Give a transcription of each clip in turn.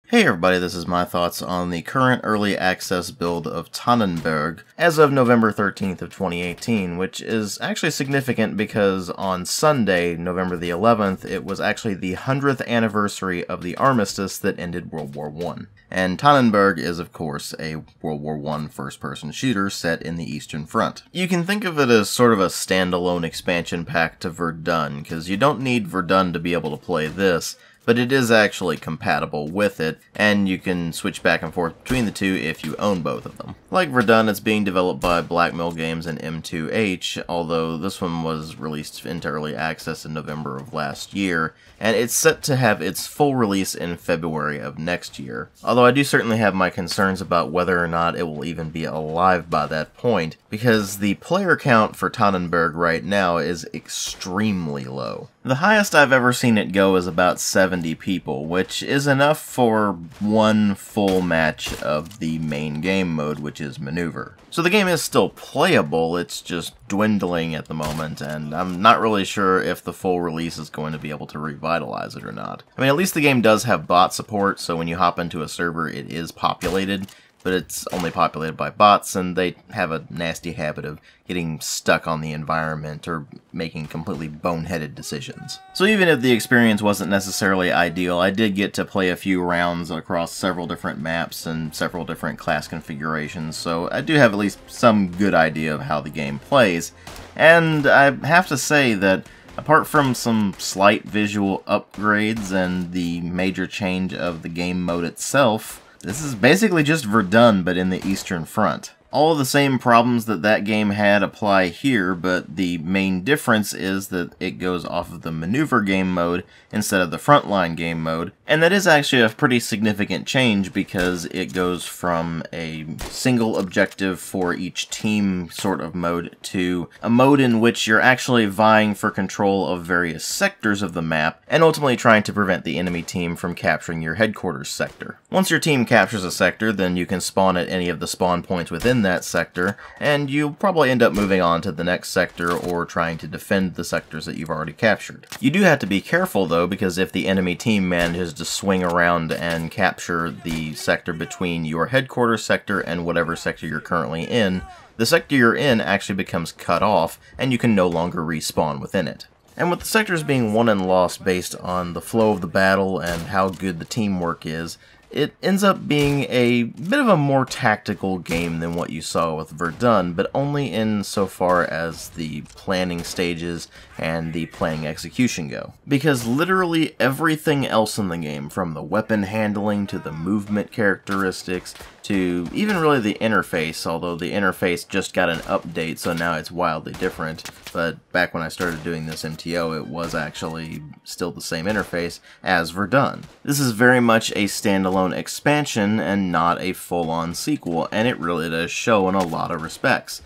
Hey everybody, this is my thoughts on the current early access build of Tannenberg as of November 13th of 2018, which is actually significant because on Sunday, November the 11th, it was actually the 100th anniversary of the armistice that ended World War I. And Tannenberg is, of course, a World War I first-person shooter set in the Eastern Front. You can think of it as sort of a standalone expansion pack to Verdun, because you don't need Verdun to be able to play this, but it is actually compatible with it, and you can switch back and forth between the two if you own both of them. Like Verdun, it's being developed by Blackmill Games and M2H, although this one was released into early access in November of last year, and it's set to have its full release in February of next year. Although I do certainly have my concerns about whether or not it will even be alive by that point, because the player count for Tannenberg right now is extremely low. The highest I've ever seen it go is about 70 people, which is enough for one full match of the main game mode, which is Maneuver. So the game is still playable, it's just dwindling at the moment, and I'm not really sure if the full release is going to be able to revitalize it or not. I mean, at least the game does have bot support, so when you hop into a server, it is populated, but it's only populated by bots, and they have a nasty habit of getting stuck on the environment or making completely boneheaded decisions. So even if the experience wasn't necessarily ideal, I did get to play a few rounds across several different maps and several different class configurations, so I do have at least some good idea of how the game plays. And I have to say that apart from some slight visual upgrades and the major change of the game mode itself, this is basically just Verdun, but in the Eastern Front. All of the same problems that that game had apply here, but the main difference is that it goes off of the Maneuver game mode instead of the Frontline game mode, and that is actually a pretty significant change because it goes from a single objective for each team sort of mode to a mode in which you're actually vying for control of various sectors of the map and ultimately trying to prevent the enemy team from capturing your headquarters sector. Once your team captures a sector, then you can spawn at any of the spawn points within that sector, and you'll probably end up moving on to the next sector or trying to defend the sectors that you've already captured. You do have to be careful though, because if the enemy team manages to swing around and capture the sector between your headquarters sector and whatever sector you're currently in, the sector you're in actually becomes cut off and you can no longer respawn within it. And with the sectors being won and lost based on the flow of the battle and how good the teamwork is, it ends up being a bit of a more tactical game than what you saw with Verdun, but only in so far as the planning stages and the playing execution go. Because literally everything else in the game, from the weapon handling to the movement characteristics to even really the interface, although the interface just got an update so now it's wildly different, but back when I started doing this MTO it was actually still the same interface as Verdun. This is very much a standalone expansion and not a full-on sequel, and it really does show in a lot of respects.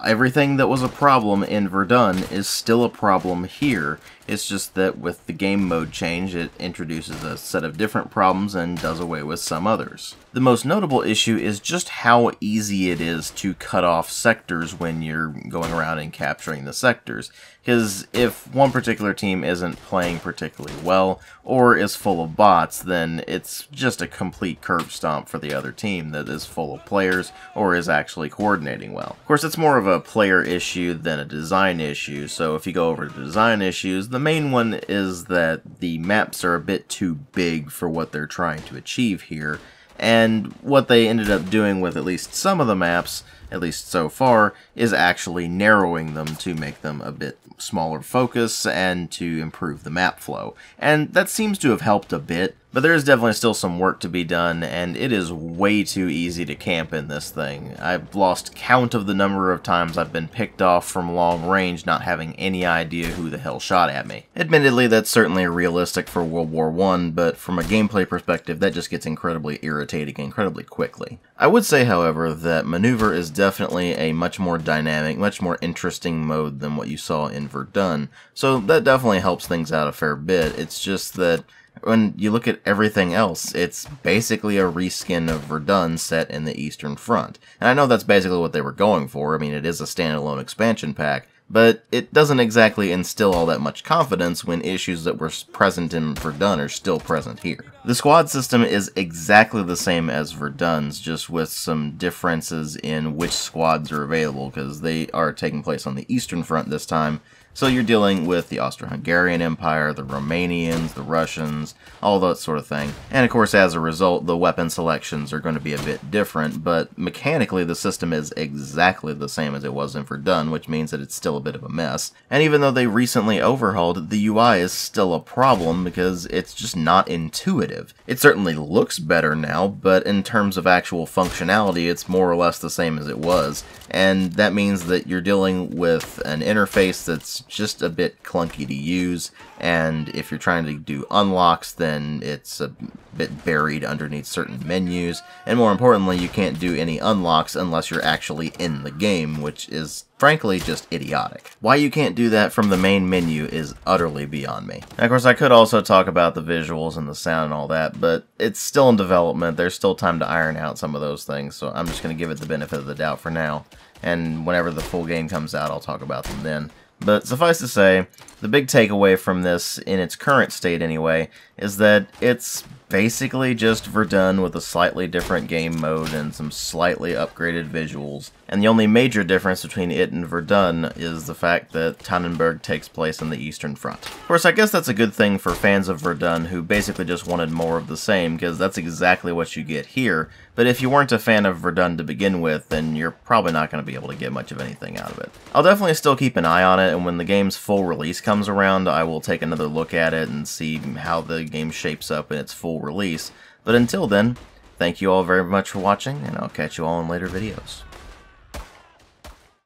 Everything that was a problem in Verdun is still a problem here. It's just that with the game mode change, it introduces a set of different problems and does away with some others. The most notable issue is just how easy it is to cut off sectors when you're going around and capturing the sectors. Because if one particular team isn't playing particularly well, or is full of bots, then it's just a complete curb stomp for the other team that is full of players, or is actually coordinating well. Of course, it's more of a player issue than a design issue, so if you go over to design issues, the main one is that the maps are a bit too big for what they're trying to achieve here, and what they ended up doing with at least some of the maps, at least so far, is actually narrowing them to make them a bit smaller focus and to improve the map flow. And that seems to have helped a bit, but there is definitely still some work to be done, and it is way too easy to camp in this thing. I've lost count of the number of times I've been picked off from long range not having any idea who the hell shot at me. Admittedly, that's certainly realistic for World War I, but from a gameplay perspective, that just gets incredibly irritating incredibly quickly. I would say, however, that Maneuver is definitely a much more dynamic, much more interesting mode than what you saw in Verdun, so that definitely helps things out a fair bit. It's just that when you look at everything else, it's basically a reskin of Verdun set in the Eastern Front. And I know that's basically what they were going for. I mean, it is a standalone expansion pack, but it doesn't exactly instill all that much confidence when issues that were present in Verdun are still present here. The squad system is exactly the same as Verdun's, just with some differences in which squads are available, because they are taking place on the Eastern Front this time. So you're dealing with the Austro-Hungarian Empire, the Romanians, the Russians, all that sort of thing. And of course, as a result, the weapon selections are going to be a bit different, but mechanically the system is exactly the same as it was in Verdun, which means that it's still a bit of a mess. And even though they recently overhauled it, the UI is still a problem because it's just not intuitive. It certainly looks better now, but in terms of actual functionality, it's more or less the same as it was. And that means that you're dealing with an interface that's just a bit clunky to use, and if you're trying to do unlocks, then it's a bit buried underneath certain menus, and more importantly, you can't do any unlocks unless you're actually in the game, which is frankly just idiotic. Why you can't do that from the main menu is utterly beyond me. And of course, I could also talk about the visuals and the sound and all that, but it's still in development. There's still time to iron out some of those things, so I'm just going to give it the benefit of the doubt for now, and whenever the full game comes out, I'll talk about them then. But suffice to say, the big takeaway from this, in its current state anyway, is that it's basically just Verdun with a slightly different game mode and some slightly upgraded visuals. And the only major difference between it and Verdun is the fact that Tannenberg takes place on the Eastern Front. Of course, I guess that's a good thing for fans of Verdun who basically just wanted more of the same, because that's exactly what you get here. But if you weren't a fan of Verdun to begin with, then you're probably not going to be able to get much of anything out of it. I'll definitely still keep an eye on it, and when the game's full release comes around, I will take another look at it and see how the game shapes up in its full release. But until then, thank you all very much for watching, and I'll catch you all in later videos.